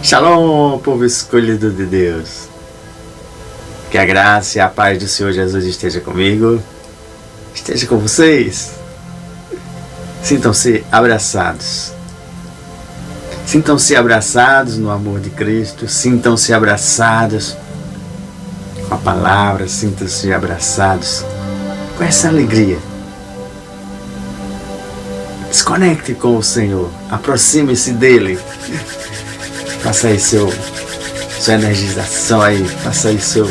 Shalom, povo escolhido de Deus. Que a graça e a paz do Senhor Jesus esteja comigo, esteja com vocês. Sintam-se abraçados. Sintam-se abraçados no amor de Cristo. Sintam-se abraçados com a palavra. Sintam-se abraçados com essa alegria. Desconecte com o Senhor. Aproxime-se dEle. Faça aí sua energização aí. Faça aí seu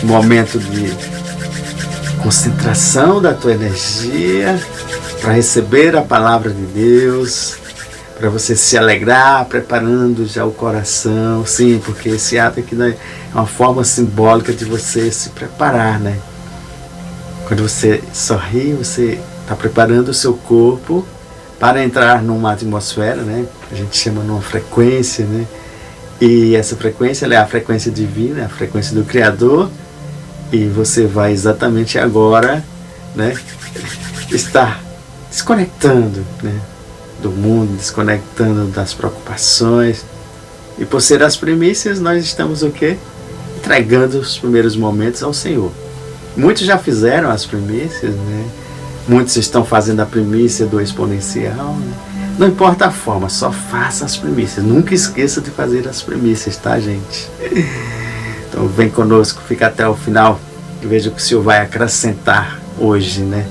momento de concentração da tua energia para receber a palavra de Deus, para você se alegrar, preparando já o coração. Sim, porque esse ato aqui é uma forma simbólica de você se preparar, né? Quando você sorri, você está preparando o seu corpo para entrar numa atmosfera, né? A gente chama numa frequência, né? E essa frequência é a frequência divina, a frequência do Criador. E você vai exatamente agora, né, estar desconectando, né, do mundo, desconectando das preocupações. E por ser as primícias, nós estamos o quê? Entregando os primeiros momentos ao Senhor. Muitos já fizeram as primícias, né? Muitos estão fazendo a primícia do exponencial, né? Não importa a forma, só faça as primícias. Nunca esqueça de fazer as primícias, tá, gente? Então vem conosco, fica até o final e veja o que o Senhor vai acrescentar hoje, né?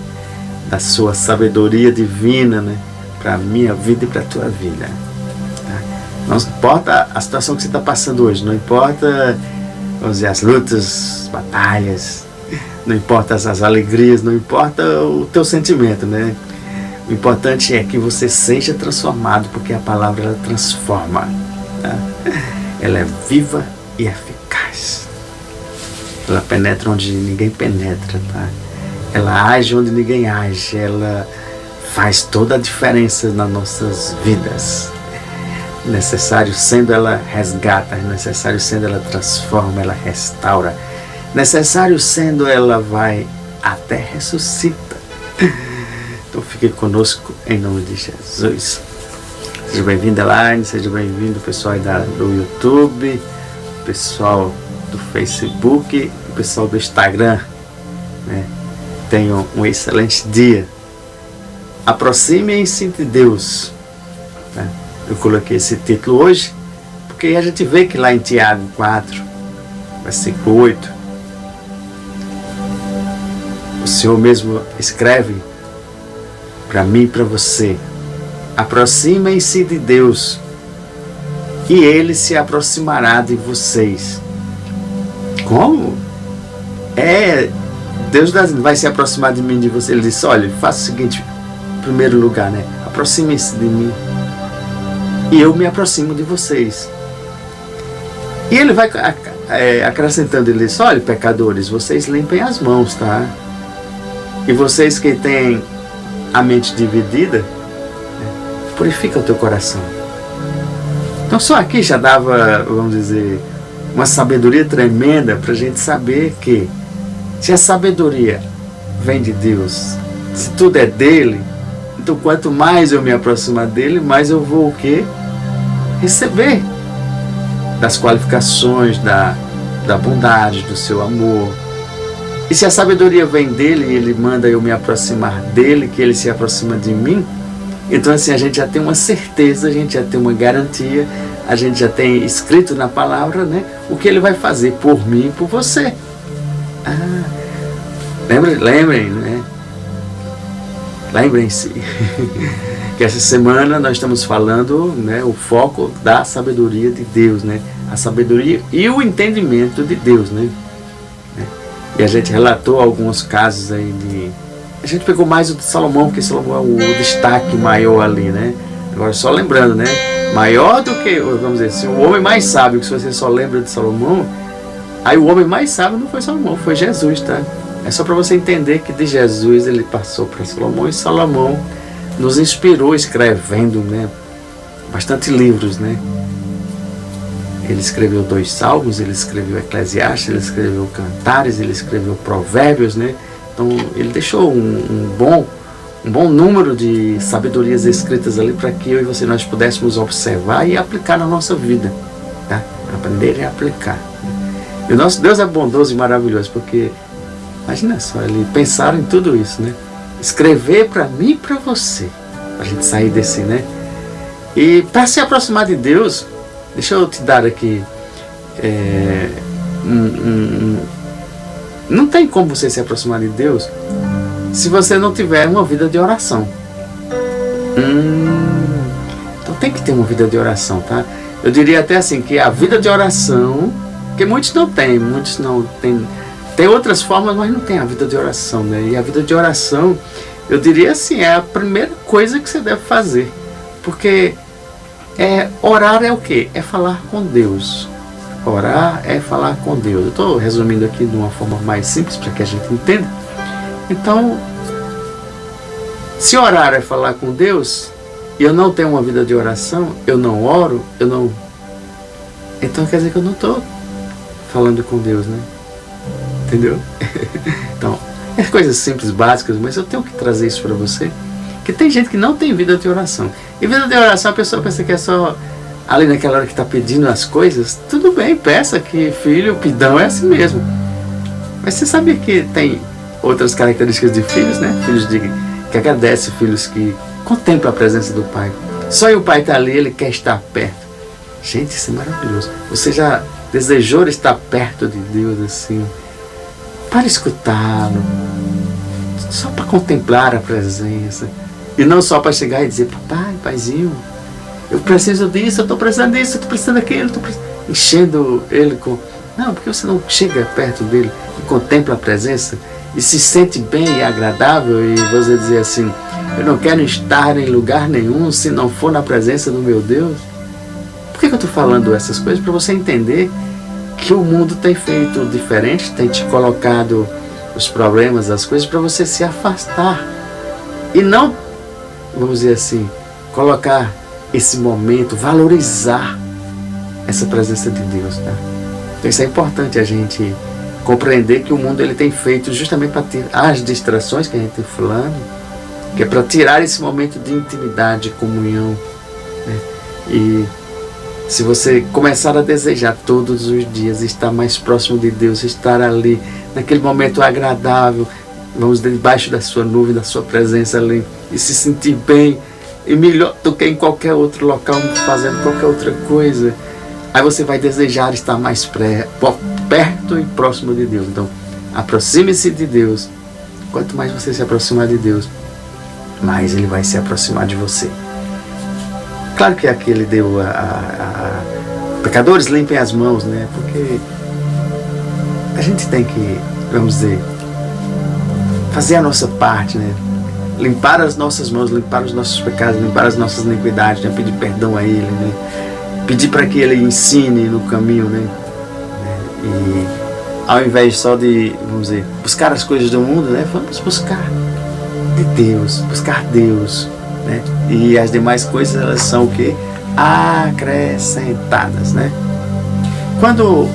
Da sua sabedoria divina, né? Para a minha vida e para a tua vida. Tá? Não importa a situação que você está passando hoje, não importa, vamos dizer, as lutas, as batalhas, não importa as alegrias, não importa o teu sentimento, né? O importante é que você seja transformado, porque a palavra ela transforma. Tá? Ela é viva e eficaz. Ela penetra onde ninguém penetra. Tá? Ela age onde ninguém age. Ela faz toda a diferença nas nossas vidas. Necessário sendo, ela resgata. Necessário sendo, ela transforma, ela restaura. Necessário sendo, ela vai até ressuscita. Então fique conosco em nome de Jesus. Seja bem-vindo, Elaine, seja bem-vindo, pessoal do YouTube, pessoal do Facebook, pessoal do Instagram, né? Tenham um excelente dia. Aproximem-se de Deus, né? Eu coloquei esse título hoje porque a gente vê que lá em Tiago 4, versículo 8, o Senhor mesmo escreve para mim e para você: aproximem-se de Deus e Ele se aproximará de vocês. Como? Deus vai se aproximar de mim e de você. Ele disse: olha, faça o seguinte, em primeiro lugar, né? Aproximem-se de mim e eu me aproximo de vocês. E Ele vai acrescentando, Ele diz: olha, pecadores, vocês limpem as mãos, tá? E vocês que têm a mente dividida, purifica o teu coração. Então só aqui já dava, vamos dizer, uma sabedoria tremenda para a gente saber que se a sabedoria vem de Deus, se tudo é dele, então quanto mais eu me aproximar dele, mais eu vou o quê? Receber das qualificações, da bondade, do seu amor. E se a sabedoria vem dele e ele manda eu me aproximar dele, que ele se aproxima de mim, então assim a gente já tem uma certeza, a gente já tem uma garantia, a gente já tem escrito na palavra, né, o que ele vai fazer por mim e por você. Lembrem, né? Lembrem-se que essa semana nós estamos falando, né, o foco da sabedoria de Deus, né? A sabedoria e o entendimento de Deus, né? E a gente relatou alguns casos aí de... A gente pegou mais o de Salomão, porque Salomão é o destaque maior ali, né? Agora só lembrando, né? Maior do que, vamos dizer assim, o homem mais sábio, que se você só lembra de Salomão, aí o homem mais sábio não foi Salomão, foi Jesus, tá? É só para você entender que de Jesus ele passou para Salomão, e Salomão nos inspirou escrevendo, né, bastante livros, né? Ele escreveu 2 salmos, ele escreveu Eclesiastes, ele escreveu Cantares, ele escreveu Provérbios, né? Então ele deixou um bom número de sabedorias escritas ali para que eu e você nós pudéssemos observar e aplicar na nossa vida. tá? Aprender e aplicar. E o nosso Deus é bondoso e maravilhoso, porque imagina só, ele pensaram em tudo isso, né? Escrever para mim e para você, para a gente sair desse, né? E para se aproximar de Deus, deixa eu te dar aqui, não tem como você se aproximar de Deus se você não tiver uma vida de oração. Então tem que ter uma vida de oração, tá? Eu diria até assim, que a vida de oração, que muitos não têm, tem outras formas, mas não tem a vida de oração, né? E a vida de oração, eu diria assim, é a primeira coisa que você deve fazer, porque orar é o quê? É falar com Deus. Orar é falar com Deus. Eu estou resumindo aqui de uma forma mais simples para que a gente entenda. Então, se orar é falar com Deus, e eu não tenho uma vida de oração, eu não oro, então quer dizer que eu não estou falando com Deus, né? Entendeu? Então, é coisas simples, básicas, mas eu tenho que trazer isso para você, que tem gente que não tem vida de oração. E vida de oração, a pessoa pensa que é só ali naquela hora que está pedindo as coisas. Tudo bem, peça, que filho, pidão é assim mesmo. Mas você sabia que tem outras características de filhos, né? Filhos que agradecem, filhos que contemplam a presença do Pai. Só o Pai está ali, ele quer estar perto. Gente, isso é maravilhoso. Você já desejou estar perto de Deus assim, para escutá-lo, só para contemplar a presença, e não só para chegar e dizer: papai, paizinho, eu preciso disso, eu estou precisando disso, eu estou precisando daquilo, enchendo ele com... Não, porque você não chega perto dele e contempla a presença e se sente bem e agradável, e você dizer assim: eu não quero estar em lugar nenhum se não for na presença do meu Deus. Por que eu estou falando essas coisas? Para você entender que o mundo tem feito diferente, tem te colocado os problemas, as coisas, para você se afastar e não, vamos dizer assim, colocar esse momento, valorizar essa presença de Deus, tá? Então isso é importante a gente compreender, que o mundo ele tem feito justamente para tirar as distrações que a gente está falando, que é para tirar esse momento de intimidade, de comunhão, né? E se você começar a desejar todos os dias estar mais próximo de Deus, estar ali, naquele momento agradável, vamos debaixo da sua nuvem, da sua presença ali, e se sentir bem, e melhor do que em qualquer outro local, fazendo qualquer outra coisa, aí você vai desejar estar mais perto e próximo de Deus. Então, aproxime-se de Deus. Quanto mais você se aproximar de Deus, mais Ele vai se aproximar de você. Claro que aqui Ele deu pecadores, limpem as mãos, né? Porque a gente tem que, vamos dizer, fazer a nossa parte, né? Limpar as nossas mãos, limpar os nossos pecados, limpar as nossas iniquidades, né? Pedir perdão a Ele, né? Pedir para que Ele ensine no caminho, né? E ao invés só de, vamos dizer, buscar as coisas do mundo, né? Vamos buscar de Deus, buscar Deus, né? E as demais coisas, elas são o quê? Acrescentadas, né? Quando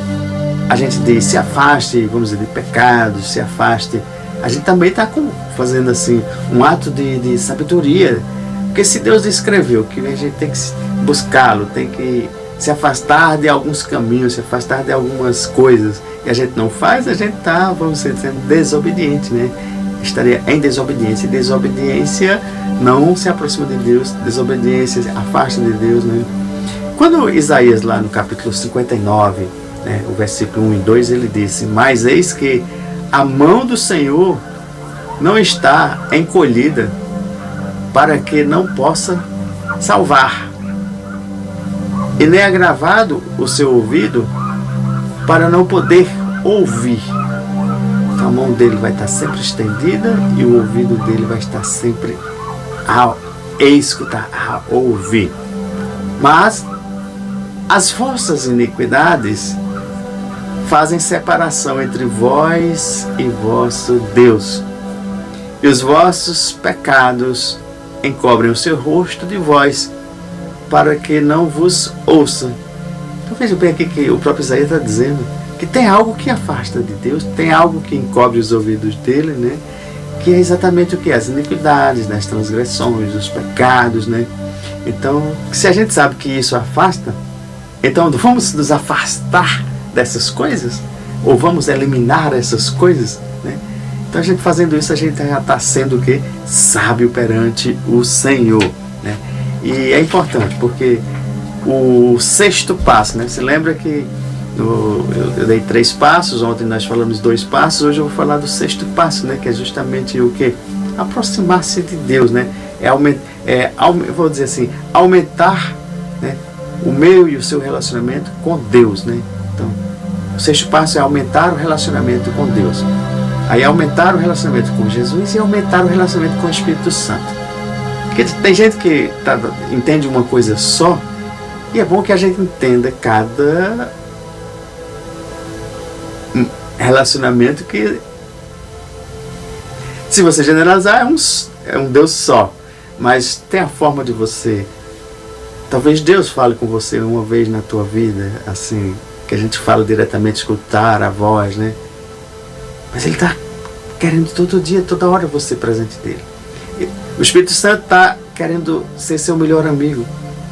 a gente diz se afaste, vamos dizer, de pecados, se afaste, a gente também está fazendo assim um ato de sabedoria, porque se Deus escreveu que a gente tem que buscá-lo, tem que se afastar de alguns caminhos, se afastar de algumas coisas, e a gente não faz, a gente está, vamos dizer, sendo desobediente, né? Estaria em desobediência, e desobediência não se aproxima de Deus, desobediência se afasta de Deus, né? Quando Isaías, lá no capítulo 59, né, o versículo 1 e 2, ele disse: mas eis que a mão do Senhor não está encolhida para que não possa salvar, e nem agravado o seu ouvido para não poder ouvir. Então a mão dele vai estar sempre estendida e o ouvido dele vai estar sempre a escutar, a ouvir. Mas as vossas iniquidades fazem separação entre vós e vosso Deus, e os vossos pecados encobrem o seu rosto de vós, para que não vos ouça. Então veja bem aqui que o próprio Isaías está dizendo que tem algo que afasta de Deus, tem algo que encobre os ouvidos dele, né? Que é exatamente o que? As iniquidades, né? As transgressões, os pecados, né? Então, se a gente sabe que isso afasta, Então vamos nos afastar dessas coisas? Ou vamos eliminar essas coisas? Né? Então a gente fazendo isso, a gente já está sendo o quê? Sábio perante o Senhor. Né? E é importante, porque o sexto passo, né? Você lembra que eu dei 3 passos, ontem nós falamos 2 passos, hoje eu vou falar do sexto passo, né? Que é justamente o quê? Aproximar-se de Deus, né? Vou dizer assim, aumentar, né, o meu e o seu relacionamento com Deus, né? Então, o sexto passo é aumentar o relacionamento com Deus. Aí aumentar o relacionamento com Jesus e aumentar o relacionamento com o Espírito Santo. Porque tem gente que entende uma coisa só, e é bom que a gente entenda cada relacionamento que, se você generalizar, é um Deus só. Mas tem a forma de você... Talvez Deus fale com você uma vez na tua vida, assim, que a gente fala diretamente, escutar a voz, né? Mas Ele está querendo todo dia, toda hora você presente dele. O Espírito Santo está querendo ser seu melhor amigo.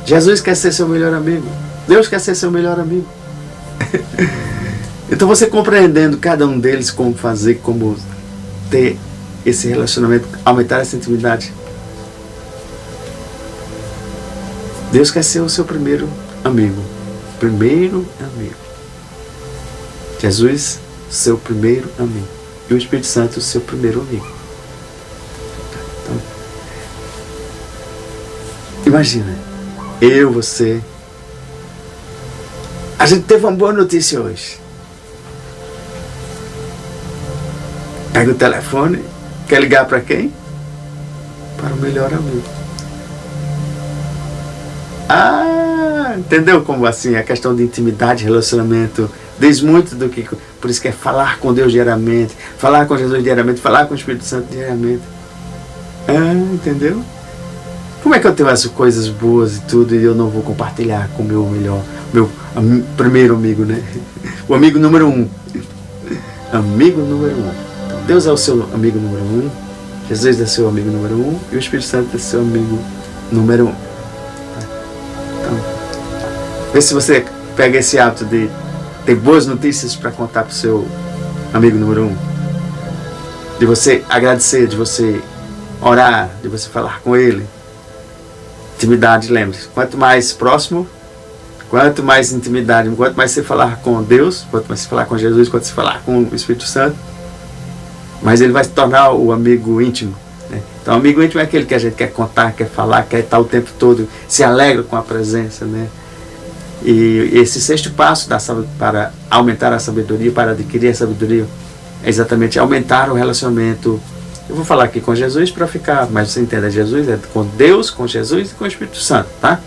Jesus quer ser seu melhor amigo. Deus quer ser seu melhor amigo. Então você compreendendo cada um deles, como fazer, como ter esse relacionamento, aumentar essa intimidade. Deus quer ser o seu primeiro amigo. Primeiro amigo. Jesus, seu primeiro amigo. E o Espírito Santo, seu primeiro amigo. Então, imagina, eu, você. A gente teve uma boa notícia hoje. Pega o telefone, quer ligar para quem? Para o melhor amigo. Ah, entendeu como assim? A questão de intimidade, relacionamento, diz muito do que... Por isso que é falar com Deus diariamente, falar com Jesus diariamente, falar com o Espírito Santo diariamente. Ah, entendeu? Como é que eu tenho essas coisas boas e tudo e eu não vou compartilhar com o meu primeiro amigo, né? O amigo número 1. Amigo número 1. Então, Deus é o seu amigo número 1, Jesus é seu amigo número 1 e o Espírito Santo é seu amigo número 1. Vê se você pega esse hábito de ter boas notícias para contar para o seu amigo número 1. De você agradecer, de você orar, de você falar com ele. Intimidade, lembre-se. Quanto mais próximo, quanto mais intimidade, quanto mais você falar com Deus, quanto mais você falar com Jesus, quanto você falar com o Espírito Santo, mais ele vai se tornar o amigo íntimo. Né? Então, o amigo íntimo é aquele que a gente quer contar, quer falar, quer estar o tempo todo, se alegra com a presença, né? E esse sexto passo para aumentar a sabedoria, para adquirir a sabedoria, é exatamente aumentar o relacionamento. Eu vou falar aqui com Jesus para ficar, mas você entende, Jesus é com Deus, com Jesus e com o Espírito Santo, tá?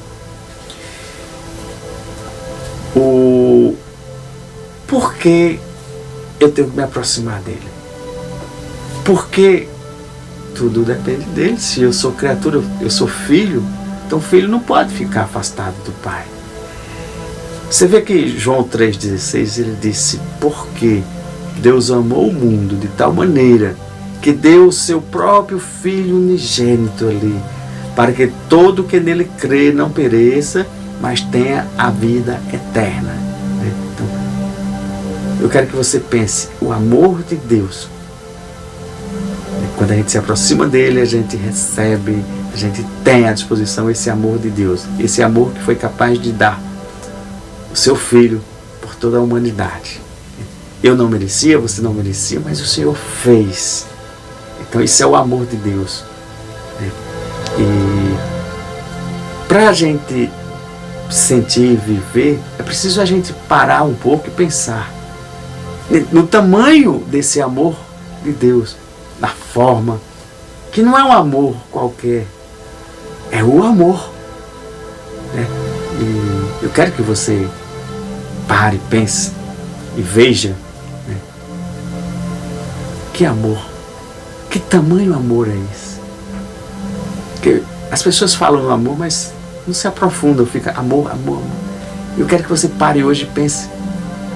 Por que eu tenho que me aproximar dele? Porque tudo depende dele. Se eu sou criatura, eu sou filho, então o filho não pode ficar afastado do pai. Você vê que João 3,16 ele disse: porque Deus amou o mundo de tal maneira que deu o seu próprio Filho unigênito ali, para que todo que nele crê não pereça, mas tenha a vida eterna. Então, eu quero que você pense, o amor de Deus, quando a gente se aproxima dele, a gente recebe, a gente tem à disposição esse amor de Deus, esse amor que foi capaz de dar o seu Filho por toda a humanidade. Eu não merecia, você não merecia, mas o Senhor fez. Então isso é o amor de Deus. E para a gente sentir e viver, é preciso a gente parar um pouco e pensar no tamanho desse amor de Deus, na forma, que não é um amor qualquer, é o amor. E eu quero que você pare, pense e veja, que amor, que tamanho amor é esse? Porque as pessoas falam no amor, mas não se aprofundam, fica amor, amor, amor. Eu quero que você pare hoje e pense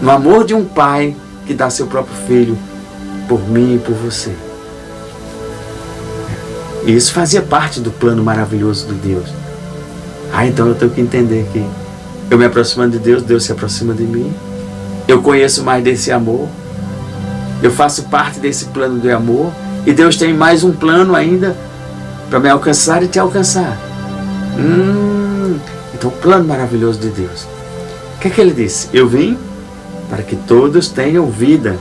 no amor de um pai que dá seu próprio filho por mim e por você. E isso fazia parte do plano maravilhoso de Deus. Então eu tenho que entender que Eu me aproximando de Deus, Deus se aproxima de mim. Eu conheço mais desse amor. Eu faço parte desse plano de amor. E Deus tem mais um plano ainda para me alcançar e te alcançar. Então, o plano maravilhoso de Deus. O que é que ele disse? Eu vim para que todos tenham vida.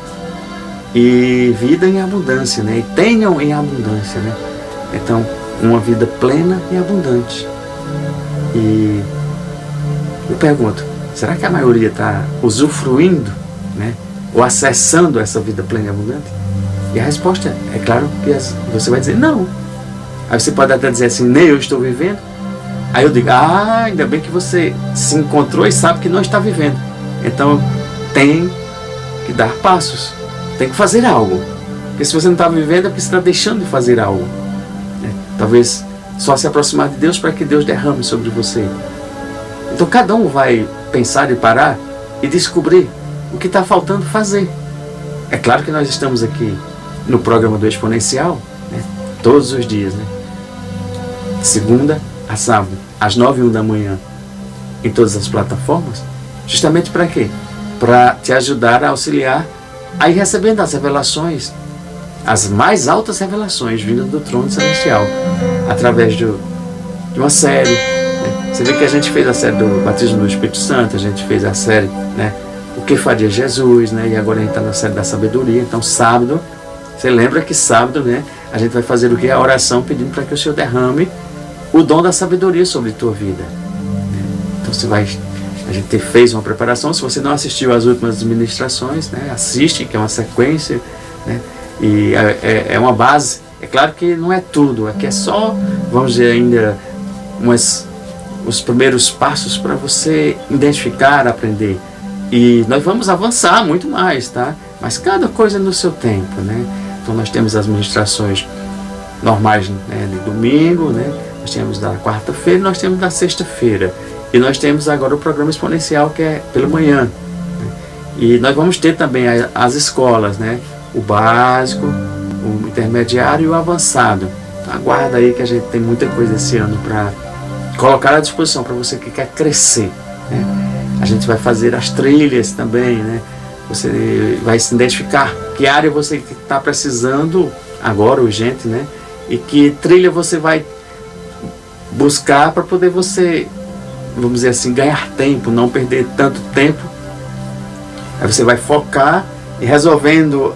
E vida em abundância, né? E tenham em abundância, né? Então, uma vida plena e abundante. E eu pergunto, será que a maioria está usufruindo, né? Ou acessando essa vida plena e abundante? E a resposta é claro que você vai dizer não. Aí você pode até dizer assim, nem eu estou vivendo. Aí eu digo, ainda bem que você se encontrou e sabe que não está vivendo. Então tem que dar passos, tem que fazer algo. Porque se você não está vivendo é porque você está deixando de fazer algo, né? Talvez só se aproximar de Deus para que Deus derrame sobre você. Então cada um vai pensar e parar e descobrir o que está faltando fazer. É claro que nós estamos aqui no programa do Exponencial, né? Todos os dias, né? De segunda a sábado, às 9h01 da manhã, em todas as plataformas, justamente para quê? Para te ajudar a auxiliar a ir recebendo as revelações, as mais altas revelações vindas do trono celestial, através de uma série, né? Você vê que a gente fez a série do batismo do Espírito Santo, a gente fez a série, né? O que faria Jesus, né? E agora a gente está na série da sabedoria. Então sábado, você lembra que sábado, né? A gente vai fazer o que? A oração pedindo para que o Senhor derrame o dom da sabedoria sobre a tua vida. Então a gente fez uma preparação. Se você não assistiu às últimas ministrações, né? Assiste, que é uma sequência, né? E é uma base. É claro que não é tudo, aqui é só, vamos dizer, ainda os primeiros passos para você identificar, aprender. E nós vamos avançar muito mais, tá? Mas cada coisa no seu tempo, né? Então nós temos as ministrações normais, né, de domingo, né? Nós temos da quarta-feira, nós temos da sexta-feira. E nós temos agora o programa exponencial, que é pela manhã, né? E nós vamos ter também as escolas, né? O básico, o intermediário e o avançado. Então, aguarda aí que a gente tem muita coisa esse ano para colocar à disposição para você que quer crescer, né? A gente vai fazer as trilhas também, né? Você vai se identificar que área você está precisando agora, urgente, né? E que trilha você vai buscar para poder você, vamos dizer assim, ganhar tempo, não perder tanto tempo. Aí você vai focar e resolvendo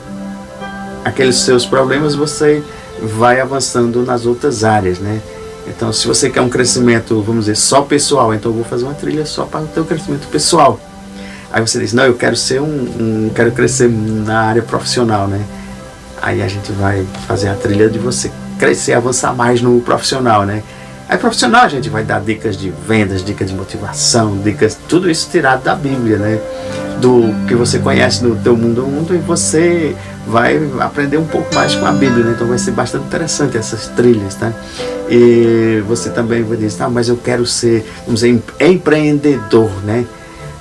aqueles seus problemas, você vai avançando nas outras áreas, né? Então, se você quer um crescimento, vamos dizer, só pessoal, então eu vou fazer uma trilha só para o teu crescimento pessoal. Aí você diz, não, eu quero ser quero crescer na área profissional, né? Aí a gente vai fazer a trilha de você crescer, avançar mais no profissional, né? Aí profissional a gente vai dar dicas de vendas, dicas de motivação, dicas, tudo isso tirado da Bíblia, né? Do que você conhece no teu mundo, e você vai aprender um pouco mais com a Bíblia, né? Então vai ser bastante interessante essas trilhas, tá? E você também vai dizer, mas eu quero ser, vamos dizer, empreendedor, né?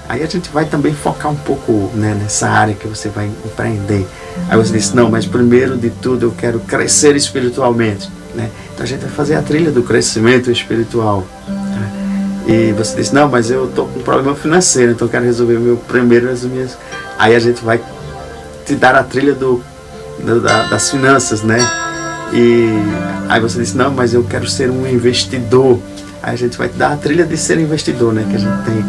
Aí a gente vai também focar um pouco, né, nessa área que você vai empreender. Aí você diz, não, mas primeiro de tudo eu quero crescer espiritualmente, né? Então a gente vai fazer a trilha do crescimento espiritual, tá? E você diz, não, mas eu estou com um problema financeiro, então eu quero resolver as minhas... Aí a gente vai te dar a trilha das finanças, né? E aí você diz, não, mas eu quero ser um investidor. Aí a gente vai te dar a trilha de ser investidor, né? Que a gente tem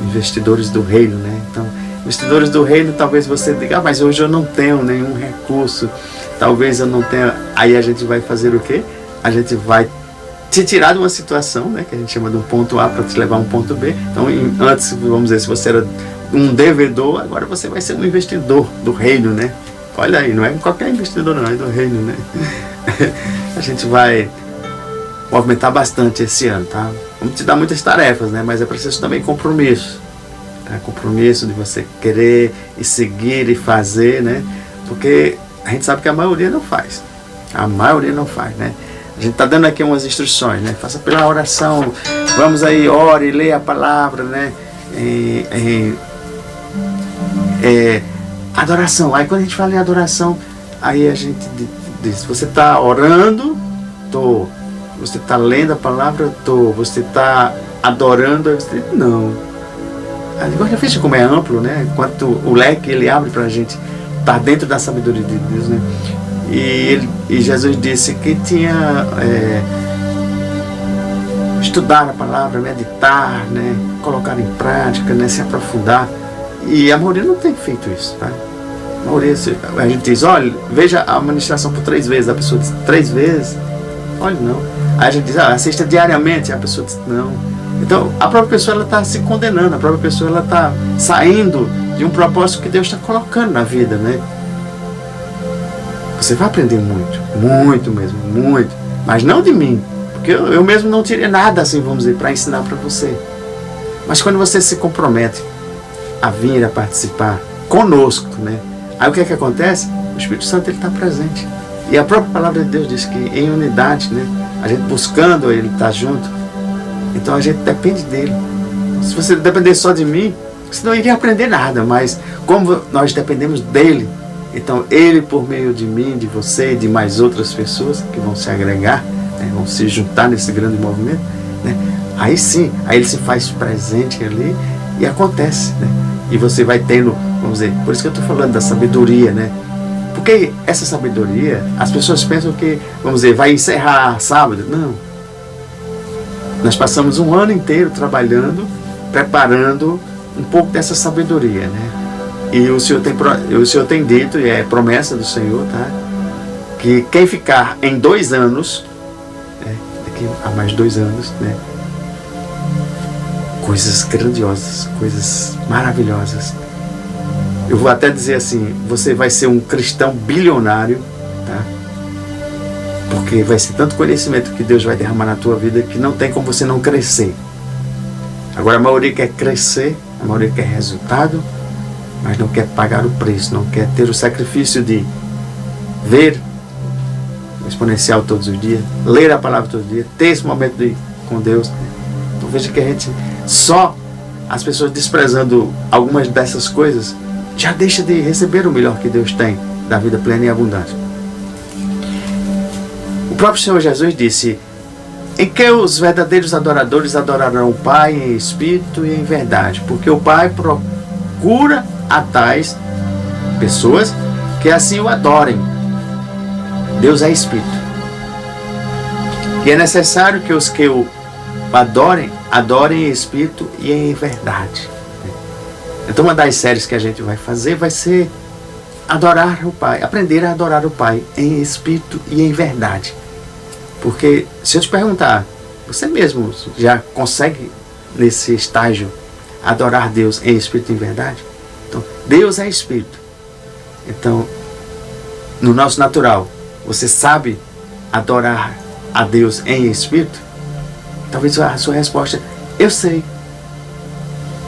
investidores do reino, né? Então, investidores do reino, talvez você diga, mas hoje eu não tenho nenhum recurso, talvez eu não tenha. Aí a gente vai fazer o quê? A gente vai te tirar de uma situação, né, que a gente chama de um ponto A para te levar a um ponto B. Então, antes, vamos dizer, se você era um devedor, agora você vai ser um investidor do reino, né? Olha aí, não é qualquer investidor não, é do reino, né? A gente vai movimentar bastante esse ano, tá? Vamos te dar muitas tarefas, né? Mas é preciso também compromisso, tá? Compromisso de você querer e seguir e fazer, né? Porque a gente sabe que a maioria não faz. A maioria não faz, né? A gente está dando aqui umas instruções, né? Faça pela oração, vamos aí, ore, leia a palavra, né? Adoração. Aí quando a gente fala em adoração, aí a gente diz, você está orando? Tô. Você está lendo a palavra? Tô. Você está adorando? Você diz, não. Agora veja como é amplo, né? Quanto o leque ele abre para a gente estar dentro da sabedoria de Deus, né? E Jesus disse que tinha estudar a palavra, meditar, né? Colocar em prática, né? Se aprofundar. E a maioria não tem feito isso, tá? A maioria, a gente diz, olha, veja a ministração por 3 vezes. A pessoa diz, 3 vezes? Olha, não. Aí a gente diz, assista diariamente. A pessoa diz, não. Então, a própria pessoa ela está se condenando, a própria pessoa ela está saindo de um propósito que Deus está colocando na vida, né? Você vai aprender muito, muito mesmo, muito. Mas não de mim, porque eu mesmo não teria nada assim, vamos dizer, para ensinar para você. Mas quando você se compromete a vir, a participar conosco, né? Aí o que é que acontece? O Espírito Santo ele está presente. E a própria palavra de Deus diz que em unidade, né? A gente buscando ele estar junto. Então a gente depende dele. Se você depender só de mim, você não iria aprender nada. Mas como nós dependemos dele, então ele por meio de mim, de você, de mais outras pessoas que vão se agregar, né, vão se juntar nesse grande movimento, né, aí sim, aí ele se faz presente ali e acontece, né? E você vai tendo, vamos dizer, por isso que eu estou falando da sabedoria, né? Porque essa sabedoria, as pessoas pensam que, vamos dizer, vai encerrar sábado. Não. Nós passamos um ano inteiro trabalhando, preparando um pouco dessa sabedoria, né? E o Senhor tem dito, e é promessa do Senhor, tá? Que quem ficar em 2 anos, né? Daqui a mais 2 anos, né? Coisas grandiosas, coisas maravilhosas. Eu vou até dizer assim, você vai ser um cristão bilionário, tá? Porque vai ser tanto conhecimento que Deus vai derramar na tua vida que não tem como você não crescer. Agora a maioria quer crescer, a maioria quer resultado, mas não quer pagar o preço, não quer ter o sacrifício de ver o exponencial todos os dias, ler a palavra todos os dias, ter esse momento com Deus. Então veja que a gente, só as pessoas desprezando algumas dessas coisas, já deixa de receber o melhor que Deus tem da vida plena e abundante. O próprio Senhor Jesus disse, em que os verdadeiros adoradores adorarão o Pai em espírito e em verdade, porque o Pai procura a tais pessoas que assim o adorem. Deus é espírito. E é necessário que os que o adorem em espírito e em verdade. Então uma das séries que a gente vai fazer vai ser adorar o Pai, aprender a adorar o Pai em espírito e em verdade. Porque se eu te perguntar, você mesmo já consegue nesse estágio adorar Deus em espírito e em verdade? Então, Deus é espírito. Então, no nosso natural, você sabe adorar a Deus em espírito? Talvez a sua resposta, eu sei.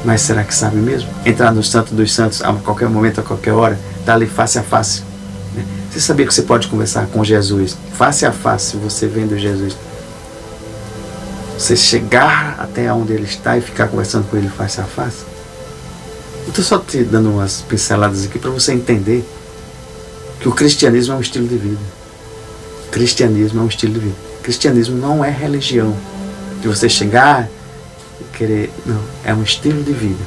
Mas será que sabe mesmo? Entrar no Santo dos Santos a qualquer momento, a qualquer hora, estar ali face a face. Né? Você sabia que você pode conversar com Jesus face a face, você vendo Jesus? Você chegar até onde ele está e ficar conversando com ele face a face? Eu estou só te dando umas pinceladas aqui para você entender que o cristianismo é um estilo de vida. Cristianismo é um estilo de vida. Cristianismo não é religião. De você chegar e querer... Não, é um estilo de vida.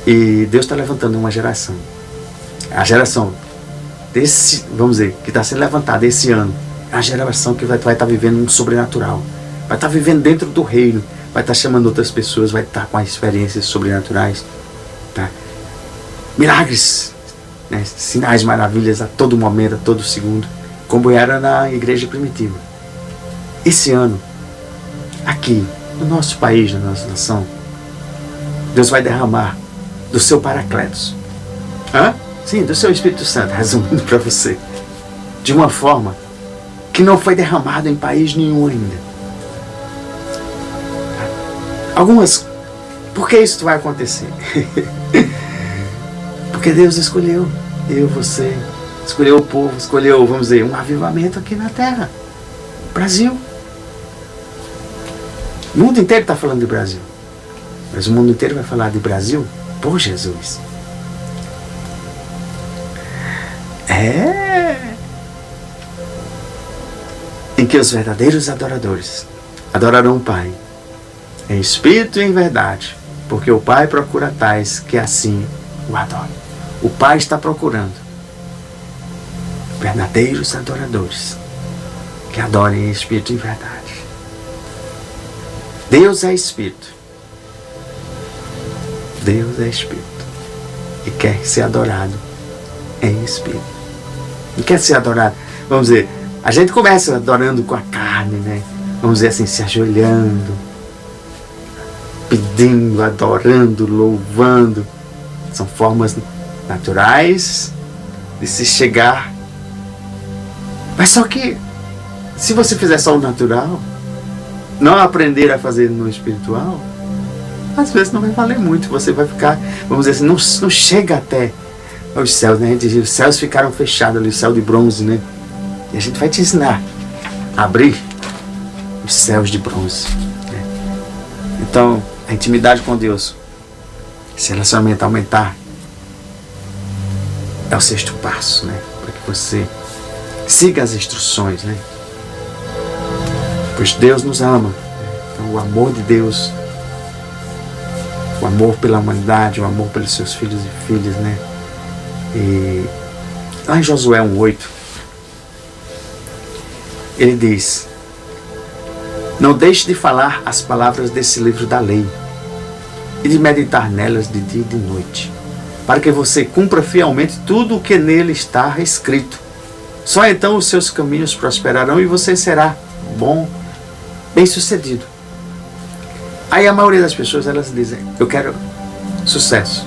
E Deus está levantando uma geração. A geração desse, vamos dizer, que está sendo levantada esse ano, é a geração que vai estar vivendo um sobrenatural. Vai estar vivendo dentro do reino. Vai estar chamando outras pessoas, vai estar com experiências sobrenaturais. Tá? Milagres, né? Sinais, maravilhas a todo momento, a todo segundo, como era na igreja primitiva. Esse ano, aqui, no nosso país, na nossa nação, Deus vai derramar do seu Paracletos. Sim, do seu Espírito Santo, resumindo para você, de uma forma que não foi derramada em país nenhum ainda. Algumas... Por que isso vai acontecer? Porque Deus escolheu eu, você, escolheu o povo, escolheu, vamos dizer, um avivamento aqui na terra. Brasil. O mundo inteiro está falando de Brasil. Mas o mundo inteiro vai falar de Brasil por Jesus. Em que os verdadeiros adoradores adorarão o Pai em espírito e em verdade, porque o Pai procura tais que assim o adorem. O Pai está procurando verdadeiros adoradores que adorem em espírito e em verdade. Deus é espírito. Deus é espírito e quer ser adorado em espírito. E quer ser adorado, vamos dizer, a gente começa adorando com a carne, né? Vamos dizer assim, se ajoelhando, pedindo, adorando, louvando. São formas naturais de se chegar. Mas só que, se você fizer só o natural, não aprender a fazer no espiritual, às vezes não vai valer muito. Você vai ficar, vamos dizer assim, não chega até os céus, né? A gente diz, os céus ficaram fechados ali, o céu de bronze, né? E a gente vai te ensinar a abrir os céus de bronze, né? Então, a intimidade com Deus, esse relacionamento aumentar, é o sexto passo, né? Para que você siga as instruções, né? Pois Deus nos ama. Então, o amor de Deus, o amor pela humanidade, o amor pelos seus filhos e filhas, né? E lá em Josué 1:8, ele diz: não deixe de falar as palavras desse livro da lei e de meditar nelas de dia e de noite, para que você cumpra fielmente tudo o que nele está escrito. Só então os seus caminhos prosperarão e você será bem sucedido. Aí a maioria das pessoas, elas dizem: eu quero sucesso,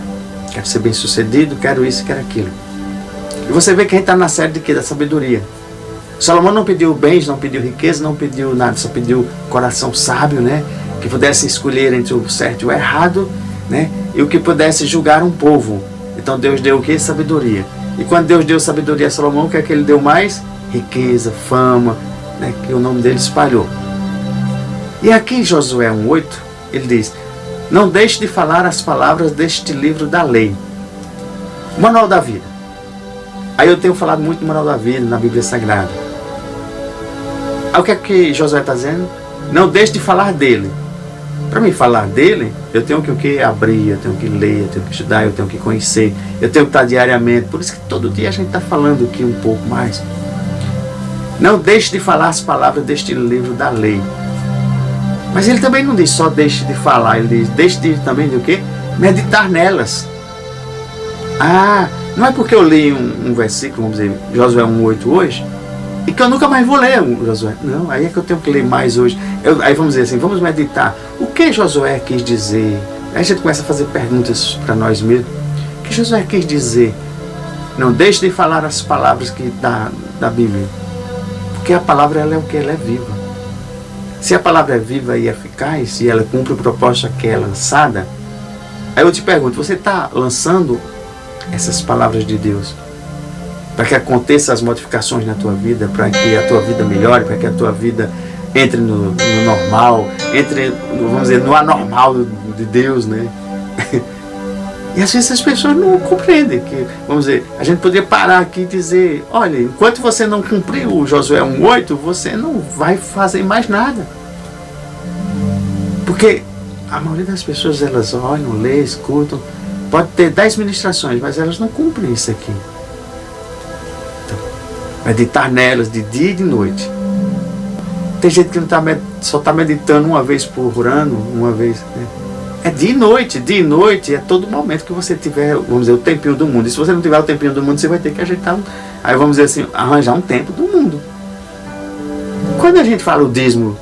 quero ser bem sucedido, quero isso, quero aquilo. E você vê que a gente está na série de quê? Da sabedoria. Salomão não pediu bens, não pediu riqueza, não pediu nada, só pediu coração sábio, né? Que pudesse escolher entre o certo e o errado, né? E o que pudesse julgar um povo. Então Deus deu o quê? Sabedoria. E quando Deus deu sabedoria a Salomão, o que é que ele deu mais? Riqueza, fama, né? Que o nome dele espalhou. E aqui em Josué 1:8, ele diz: não deixe de falar as palavras deste livro da lei. O Manual da Vida. Aí eu tenho falado muito do Manual da Vida, na Bíblia Sagrada. Aí o que é que Josué está dizendo? Não deixe de falar dele. Para mim falar dele, eu tenho que o quê? Abrir, eu tenho que ler, eu tenho que estudar, eu tenho que conhecer, eu tenho que estar diariamente. Por isso que todo dia a gente está falando aqui um pouco mais. Não deixe de falar as palavras deste livro da lei. Mas ele também não diz só deixe de falar, ele diz deixe de também de o quê? Meditar nelas. Ah, não é porque eu li um versículo, vamos dizer, Josué 1:8 hoje, e que eu nunca mais vou ler o Josué. Não, aí é que eu tenho que ler mais hoje. Aí vamos dizer assim, vamos meditar. O que Josué quis dizer? Aí a gente começa a fazer perguntas para nós mesmos. O que Josué quis dizer? Não deixe de falar as palavras da Bíblia. Porque a palavra, ela é o que? Ela é viva. Se a palavra é viva e eficaz, e ela cumpre o propósito que é lançada, aí eu te pergunto, você está lançando essas palavras de Deus para que aconteçam as modificações na tua vida, para que a tua vida melhore, para que a tua vida entre no normal, entre, vamos dizer, no anormal de Deus, né? E às vezes as pessoas não compreendem que, vamos dizer, a gente poderia parar aqui e dizer: olha, enquanto você não cumprir o Josué 1:8, você não vai fazer mais nada. Porque a maioria das pessoas, elas olham, lêem, escutam, pode ter 10 ministrações, mas elas não cumprem isso aqui. Então, meditar nelas de dia e de noite. Tem gente que não só está meditando uma vez por ano, uma vez, né? É dia e noite, é todo momento que você tiver, vamos dizer, o tempinho do mundo. E se você não tiver o tempinho do mundo, você vai ter que ajeitar, aí vamos dizer assim, arranjar um tempo do mundo. Quando a gente fala o dízimo,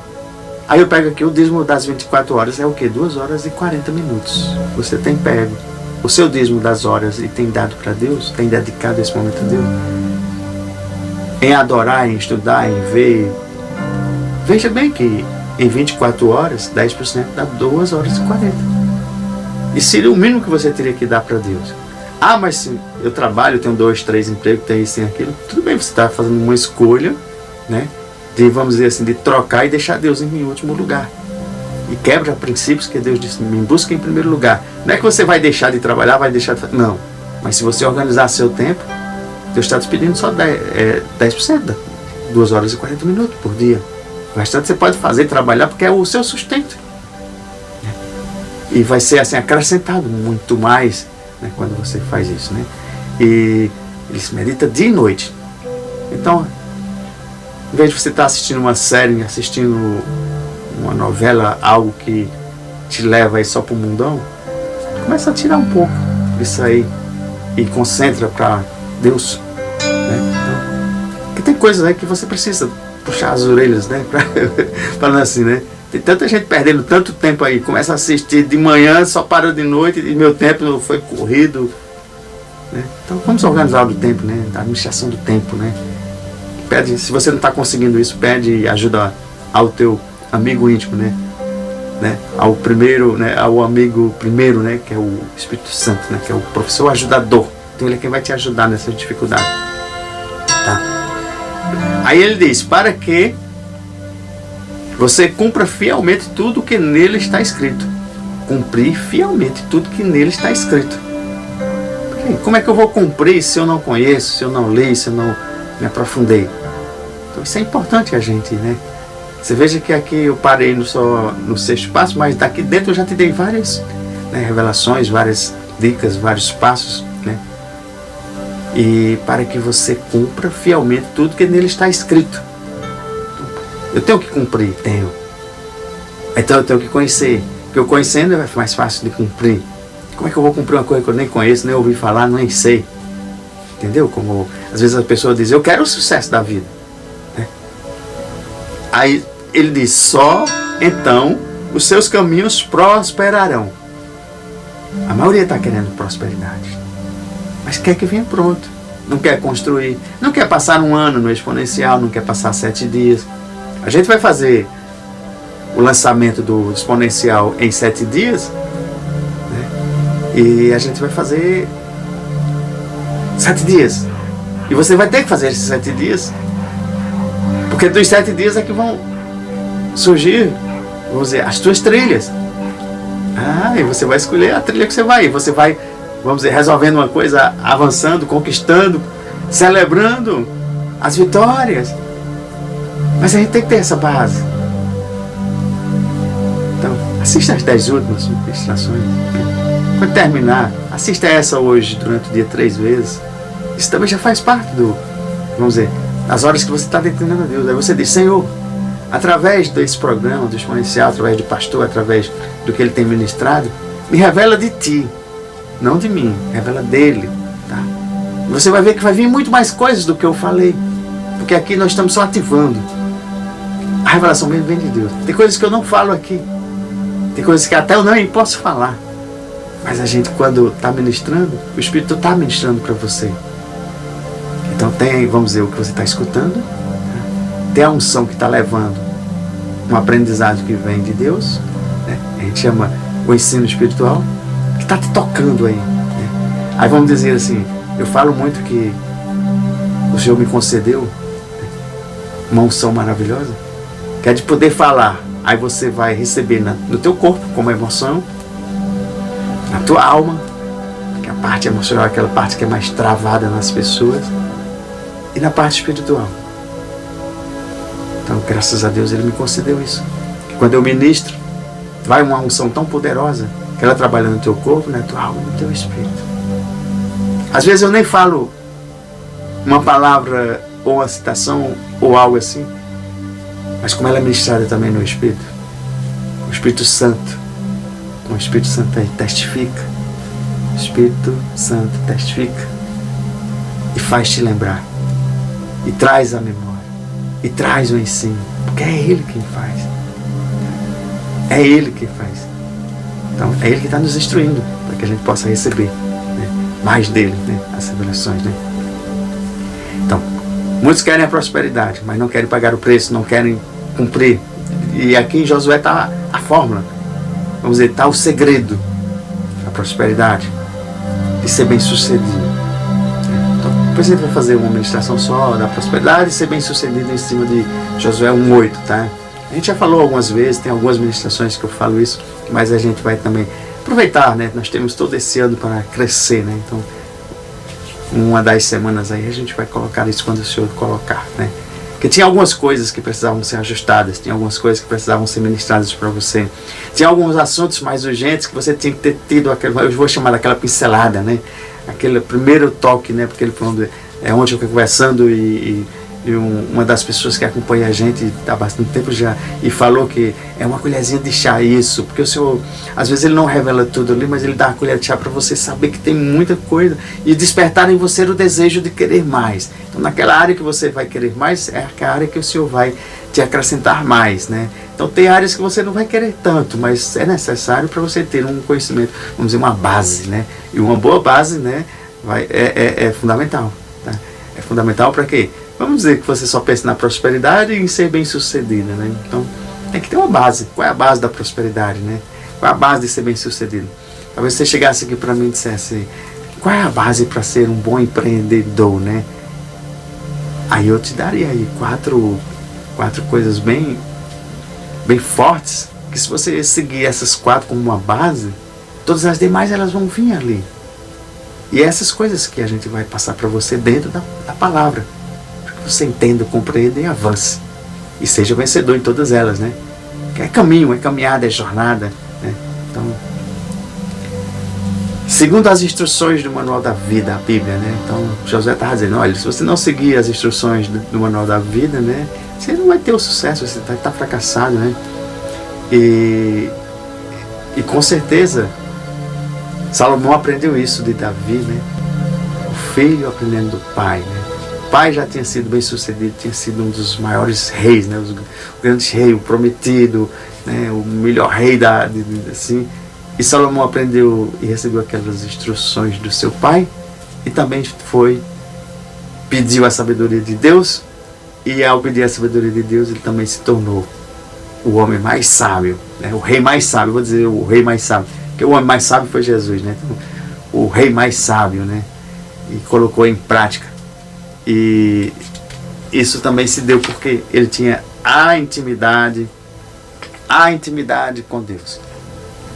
aí eu pego aqui o dízimo das 24 horas, é o quê? 2 horas e 40 minutos. Você tem pego o seu dízimo das horas e tem dado para Deus, tem dedicado esse momento a Deus, em adorar, em estudar, em ver. Veja bem que em 24 horas, 10% dá 2 horas e 40. E seria o mínimo que você teria que dar para Deus. Ah, mas se eu trabalho, tenho 2, 3 empregos, tenho isso, tenho aquilo. Tudo bem, você está fazendo uma escolha, né? De, vamos dizer assim, de trocar e deixar Deus em último lugar. E quebra princípios que Deus disse: me busca em primeiro lugar. Não é que você vai deixar de trabalhar, vai deixar de... Não. Mas se você organizar seu tempo, Deus está te pedindo só 10%, 2 horas e 40 minutos por dia. O restante você pode fazer, trabalhar, porque é o seu sustento. E vai ser assim acrescentado muito mais, né, quando você faz isso, né? E ele se medita dia e noite. Então, em vez de você estar assistindo uma série, assistindo uma novela, algo que te leva aí só para o mundão, começa a tirar um pouco disso aí e concentra para Deus, né? Então, porque tem coisas aí que você precisa puxar as orelhas, né? Falando assim, né? Tem tanta gente perdendo tanto tempo aí, começa a assistir de manhã, só para de noite, e meu tempo foi corrido, né? Então vamos organizar o tempo, né? A administração do tempo, né? Pede, se você não está conseguindo isso, pede ajuda ao teu amigo íntimo, né? Ao primeiro, né? Ao amigo primeiro, né? Que é o Espírito Santo, né? Que é o professor ajudador. Então ele é quem vai te ajudar nessa dificuldade, tá? Aí ele diz, para que você cumpra fielmente tudo que nele está escrito. Cumprir fielmente tudo que nele está escrito. Porque como é que eu vou cumprir se eu não conheço, se eu não leio, se eu não me aprofundei? Então isso é importante a gente, né? Você veja que aqui eu parei só no sexto passo, mas daqui dentro eu já te dei várias, né, revelações, várias dicas, vários passos, né? E para que você cumpra fielmente tudo que nele está escrito. Eu tenho que cumprir, tenho. Então eu tenho que conhecer. Porque eu conhecendo é mais fácil de cumprir. Como é que eu vou cumprir uma coisa que eu nem conheço, nem ouvi falar, nem sei? Entendeu? Como às vezes a pessoa diz, eu quero o sucesso da vida, né? Aí ele diz, só então os seus caminhos prosperarão. A maioria está querendo prosperidade, mas quer que venha pronto. Não quer construir, não quer passar um ano no exponencial, não quer passar 7 dias. A gente vai fazer o lançamento do exponencial em 7 dias, né? E a gente vai fazer 7 dias. E você vai ter que fazer esses 7 dias, porque dos 7 dias é que vão surgir, vamos dizer, as tuas trilhas. E você vai escolher a trilha que você vai. E você vai, vamos dizer, resolvendo uma coisa, avançando, conquistando, celebrando as vitórias. Mas a gente tem que ter essa base. Então, assista as 10 últimas ministrações. Quando terminar, assista essa hoje durante o dia 3 vezes. Isso também já faz parte do, vamos dizer, das horas que você está dedicando a Deus. Aí você diz, Senhor, através desse programa, do exponencial, através do pastor, através do que ele tem ministrado, me revela de ti, não de mim, revela dele, tá? E você vai ver que vai vir muito mais coisas do que eu falei, porque aqui nós estamos só ativando. A revelação vem de Deus. Tem coisas que eu não falo aqui, tem coisas que até eu nem posso falar, mas a gente, quando está ministrando, o Espírito está ministrando para você. Então tem, vamos dizer, o que você está escutando, tem a unção que está levando um aprendizado que vem de Deus, né? A gente chama o ensino espiritual, que está te tocando aí, né? Aí vamos dizer assim, eu falo muito que o Senhor me concedeu, né, uma unção maravilhosa, que é de poder falar. Aí você vai receber no teu corpo, como emoção, na tua alma, que é a parte emocional, aquela parte que é mais travada nas pessoas, e na parte espiritual. Então, graças a Deus, Ele me concedeu isso. Que quando eu ministro, vai uma unção tão poderosa, que ela trabalha no teu corpo, na tua alma, no teu espírito. Às vezes eu nem falo uma palavra, ou uma citação, ou algo assim, mas como ela é ministrada também no Espírito, o Espírito Santo, o Espírito Santo aí testifica, o Espírito Santo testifica, e faz te lembrar, e traz a memória, e traz o ensino, porque é Ele quem faz. É Ele quem faz. Então, é Ele que está nos instruindo, para que a gente possa receber, né, mais dele, né, as revelações, né? Então, muitos querem a prosperidade, mas não querem pagar o preço, não querem cumprir. E aqui em Josué está a fórmula, vamos dizer, está o segredo da prosperidade, de ser bem sucedido. Depois a gente vai fazer uma ministração só da prosperidade e ser bem sucedido em cima de Josué 1:8, tá? A gente já falou algumas vezes, tem algumas ministrações que eu falo isso, mas a gente vai também aproveitar, né? Nós temos todo esse ano para crescer, né? Então, uma das semanas aí a gente vai colocar isso quando o Senhor colocar, né? Porque tinha algumas coisas que precisavam ser ajustadas, tinha algumas coisas que precisavam ser ministradas para você. Tinha alguns assuntos mais urgentes que você tinha que ter tido, eu vou chamar daquela pincelada, né? Aquele primeiro toque, né? Porque ontem eu fui conversando e uma das pessoas que acompanha a gente há bastante tempo já, e falou que é uma colherzinha de chá isso, porque o Senhor, às vezes ele não revela tudo ali, mas ele dá uma colher de chá para você saber que tem muita coisa e despertar em você o desejo de querer mais. Então naquela área que você vai querer mais, é a área que o Senhor vai te acrescentar mais, né? Então tem áreas que você não vai querer tanto, mas é necessário para você ter um conhecimento, vamos dizer, uma base, né? E uma boa base, né, é fundamental, tá? É fundamental para quê? Vamos dizer que você só pensa na prosperidade e em ser bem sucedida, né? Então tem que ter uma base. Qual é a base da prosperidade, né? Qual é a base de ser bem sucedido? Talvez você chegasse aqui para mim e dissesse: qual é a base para ser um bom empreendedor, né? Aí eu te daria aí quatro coisas bem fortes, que se você seguir essas 4 como uma base, todas as demais elas vão vir ali. E essas coisas que a gente vai passar para você dentro da palavra, para que você entenda, compreenda e avance. E seja vencedor em todas elas, né? É caminho, é caminhada, é jornada, né? Então, segundo as instruções do Manual da Vida, a Bíblia, né? Então, Josué estava dizendo: olha, se você não seguir as instruções do Manual da Vida, né, você não vai ter o sucesso, você está fracassado, né? E com certeza, Salomão aprendeu isso de Davi, né? O filho aprendendo do pai, né? O pai já tinha sido bem sucedido, tinha sido um dos maiores reis, né? O grande rei, o prometido, né? O melhor rei assim. E Salomão aprendeu e recebeu aquelas instruções do seu pai, e também pediu a sabedoria de Deus, e ao pedir a sabedoria de Deus, ele também se tornou o homem mais sábio, né? O rei mais sábio, vou dizer o rei mais sábio, porque o homem mais sábio foi Jesus, né? Então, o rei mais sábio, né? E colocou em prática. E isso também se deu porque ele tinha a intimidade com Deus.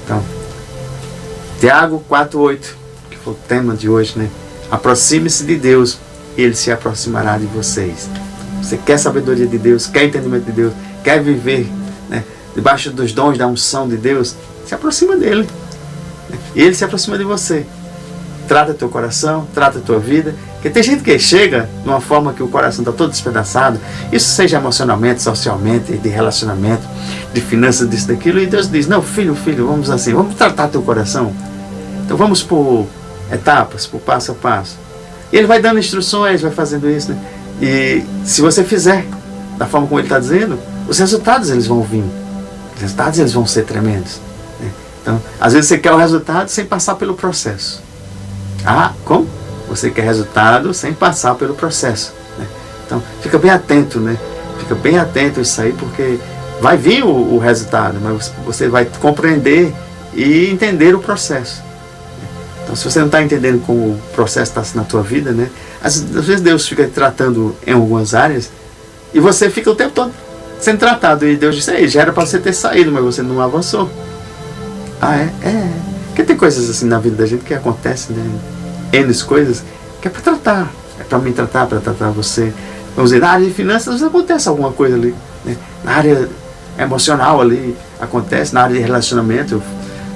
Então, Tiago 4:8, que foi o tema de hoje, né? Aproxime-se de Deus e Ele se aproximará de vocês. Você quer sabedoria de Deus, quer entendimento de Deus, quer viver, né, debaixo dos dons da unção de Deus, se aproxima dEle. E Ele se aproxima de você. Trata teu coração, trata tua vida. Porque tem gente que chega de uma forma que o coração está todo despedaçado, isso seja emocionalmente, socialmente, de relacionamento, de finanças, disso, daquilo, e Deus diz: não, filho, vamos assim, vamos tratar teu coração. Então vamos por etapas, por passo a passo. E Ele vai dando instruções, vai fazendo isso, né? E se você fizer da forma como Ele está dizendo, os resultados eles vão vir. Os resultados eles vão ser tremendos, né? Então, às vezes você quer o resultado sem passar pelo processo. Ah, como? Você quer resultado sem passar pelo processo, né? Então, fica bem atento, né? Fica bem atento a isso aí, porque vai vir o resultado, mas você vai compreender e entender o processo. Então, se você não está entendendo como o processo está na tua vida, né? Às vezes Deus fica tratando em algumas áreas e você fica o tempo todo sendo tratado. E Deus diz: ei, já era para você ter saído, mas você não avançou. Ah, é. Porque tem coisas assim na vida da gente que acontecem, né? N coisas que é para tratar. É para me tratar, para tratar você. Vamos dizer, na área de finanças acontece alguma coisa ali, né? Na área emocional ali acontece, na área de relacionamento,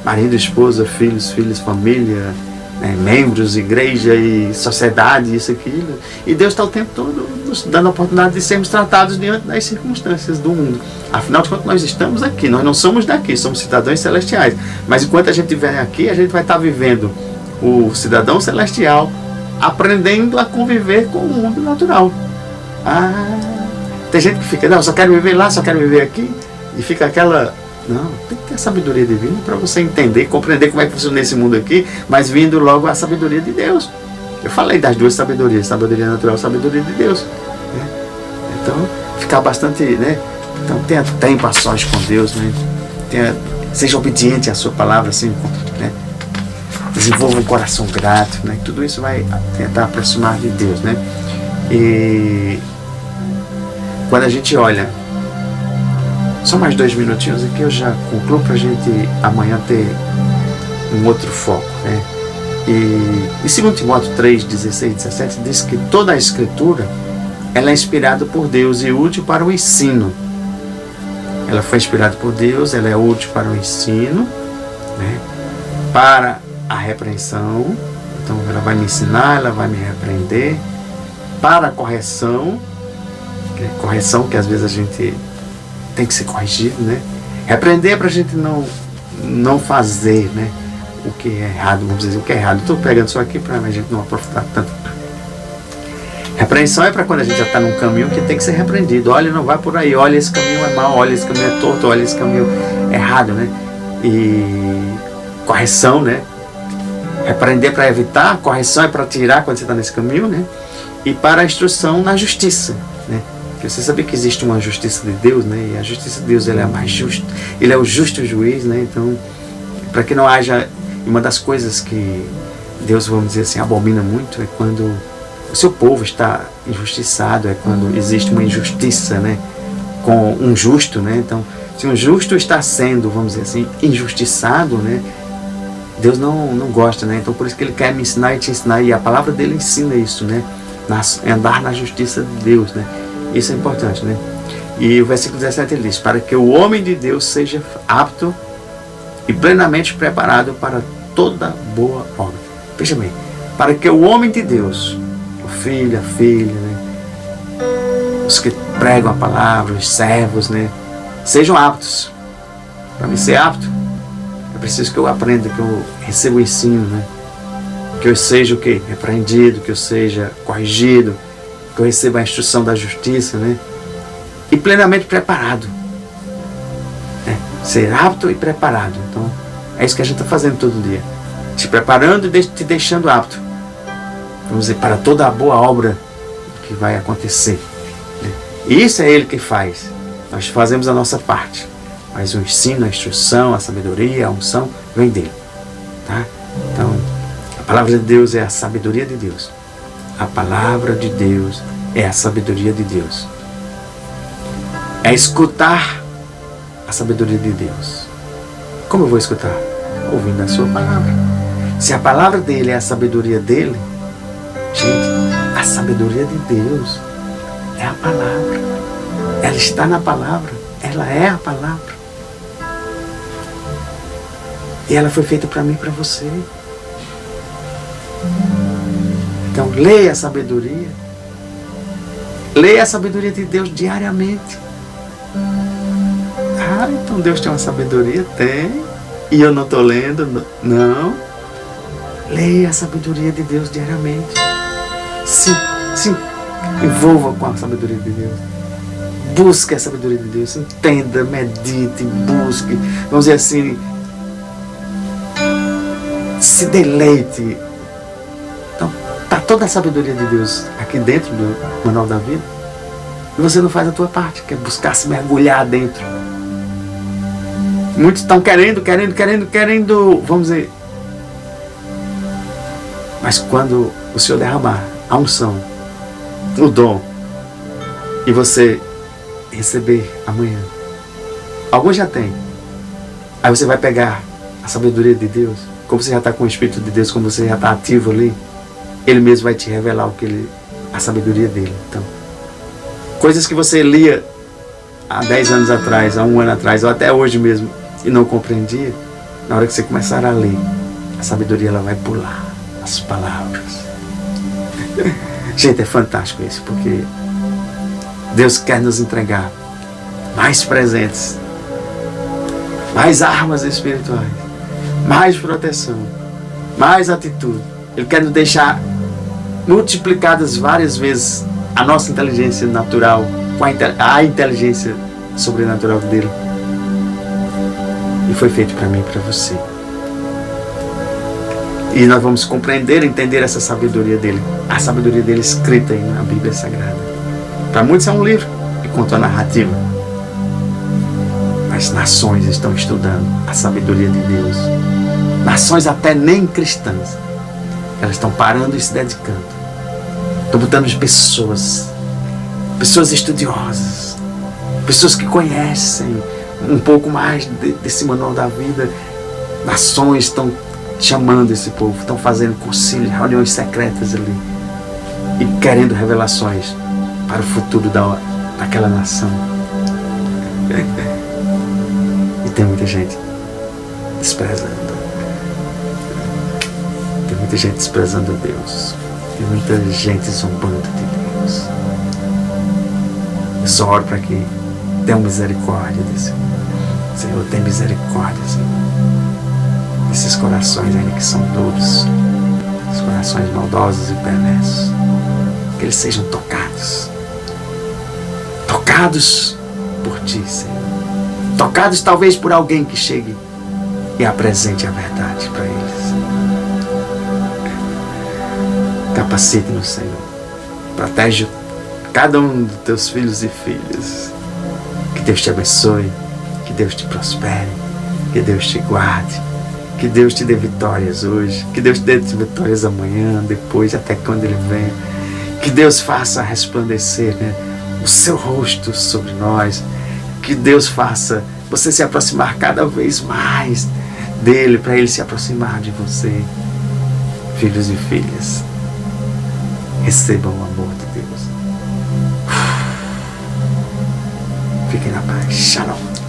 marido, esposa, filhos, família, né? Membros, igreja e sociedade, isso, aquilo. E Deus está o tempo todo nos dando a oportunidade de sermos tratados diante das circunstâncias do mundo. Afinal de contas, nós estamos aqui, nós não somos daqui, somos cidadãos celestiais. Mas enquanto a gente estiver aqui, a gente vai estar vivendo o cidadão celestial, aprendendo a conviver com o mundo natural. Tem gente que fica: não, só quero viver lá, só quero viver aqui, e fica aquela... Não, tem que ter a sabedoria divina para você entender, compreender como é que funciona esse mundo aqui, mas vindo logo a sabedoria de Deus. Eu falei das duas sabedorias, sabedoria natural e sabedoria de Deus, né? Então, ficar bastante, né? Então, tenha tempo a sós com Deus, né? Seja obediente à sua palavra, assim, né? Desenvolva um coração grato, né? Tudo isso vai tentar aproximar de Deus, né? E quando a gente olha, só mais 2 minutinhos aqui eu já concluo, para a gente amanhã ter um outro foco, né? E em 2 Timóteo 3, 16 e 17 diz que toda a escritura ela é inspirada por Deus e útil para o ensino. Ela foi inspirada por Deus, ela é útil para o ensino, né? Para a repreensão. Então ela vai me ensinar, ela vai me repreender. Para a correção, que às vezes a gente tem que ser corrigido, né? Repreender para a gente não fazer, né, o que é errado, vamos dizer, o que é errado. Estou pegando isso aqui para a gente não aprofundar tanto. Repreensão é para quando a gente já está num caminho que tem que ser repreendido. Olha, não vai por aí, olha, esse caminho é mau, olha, esse caminho é torto, olha, esse caminho é errado, né? E correção, né? Repreender para evitar, correção é para tirar quando você está nesse caminho, né? E para a instrução na justiça, né? Porque você sabia que existe uma justiça de Deus, né? E a justiça de Deus, ele é a mais justa, ele é o justo juiz, né? Então, para que não haja, uma das coisas que Deus, vamos dizer assim, abomina muito é quando o seu povo está injustiçado, é quando existe uma injustiça, né, com um justo, né? Então, se um justo está sendo, vamos dizer assim, injustiçado, né, Deus não gosta, né? Então, por isso que Ele quer me ensinar e te ensinar, e a palavra dele ensina isso, né? Andar na justiça de Deus, né? Isso é importante, né? E o versículo 17 ele diz: para que o homem de Deus seja apto e plenamente preparado para toda boa obra. Veja bem, para que o homem de Deus, o filho, a filha, né, os que pregam a palavra, os servos, né, sejam aptos. Para mim ser apto, é preciso que eu aprenda, que eu receba o ensino, né, que eu seja o quê? Repreendido, que eu seja corrigido, que eu receba a instrução da justiça, né, e plenamente preparado. Ser apto e preparado. Então, é isso que a gente está fazendo todo dia. Se preparando e te deixando apto. Vamos dizer, para toda a boa obra que vai acontecer. E isso é Ele que faz. Nós fazemos a nossa parte. Mas o ensino, a instrução, a sabedoria, a unção, vem dele. Tá? Então, a palavra de Deus é a sabedoria de Deus. A palavra de Deus é a sabedoria de Deus. É escutar a sabedoria de Deus. Como eu vou escutar? Ouvindo a sua palavra. Se a palavra dele é a sabedoria dele, gente, a sabedoria de Deus é a palavra. Ela está na palavra. Ela é a palavra. E ela foi feita para mim e para você. Então leia a sabedoria. Leia a sabedoria de Deus diariamente. Ah, então Deus tem uma sabedoria? Tem. E eu não estou lendo? Não. Leia a sabedoria de Deus diariamente. Sim. Envolva com a sabedoria de Deus. Busque a sabedoria de Deus. Entenda, medite, busque. Vamos dizer assim, se deleite. Então, está toda a sabedoria de Deus aqui dentro do Manual da Vida. E você não faz a tua parte, que é buscar se mergulhar dentro. Muitos estão querendo, vamos dizer. Mas quando o Senhor derramar a unção, o dom, e você receber amanhã, alguns já tem. Aí você vai pegar a sabedoria de Deus, como você já está com o Espírito de Deus, como você já está ativo ali, Ele mesmo vai te revelar a sabedoria dele. Então, coisas que você lia há 10 anos atrás, há 1 ano atrás, ou até hoje mesmo, e não compreendia, na hora que você começar a ler, a sabedoria ela vai pular as palavras. Gente, é fantástico isso, porque Deus quer nos entregar mais presentes, mais armas espirituais, mais proteção, mais atitude. Ele quer nos deixar multiplicadas várias vezes a nossa inteligência natural com a inteligência sobrenatural dele. E foi feito para mim e para você. E nós vamos compreender, entender essa sabedoria dele. A sabedoria dele escrita aí na Bíblia Sagrada. Para muitos é um livro que conta a narrativa. Mas nações estão estudando a sabedoria de Deus. Nações até nem cristãs. Elas estão parando e se dedicando. Estão botando pessoas estudiosas, pessoas que conhecem um pouco mais desse manual da vida. Nações estão chamando esse povo, estão fazendo concílios, reuniões secretas ali e querendo revelações para o futuro daquela nação. E tem muita gente desprezando. Tem muita gente desprezando Deus. Tem muita gente zombando de Deus. Eu só oro para que tenha misericórdia desse. Senhor, tem misericórdia, Senhor, desses corações ainda que são duros, esses corações maldosos e perversos, que eles sejam tocados por Ti, Senhor, tocados talvez por alguém que chegue e apresente a verdade para eles. Capacite-nos, Senhor, protege cada um dos Teus filhos e filhas, que Deus te abençoe, que Deus te prospere, que Deus te guarde, que Deus te dê vitórias hoje, que Deus te dê vitórias amanhã, depois, até quando Ele venha. Que Deus faça resplandecer, né, o seu rosto sobre nós. Que Deus faça você se aproximar cada vez mais dEle, para Ele se aproximar de você. Filhos e filhas, recebam o amor de Deus. Fiquem na paz. Shalom.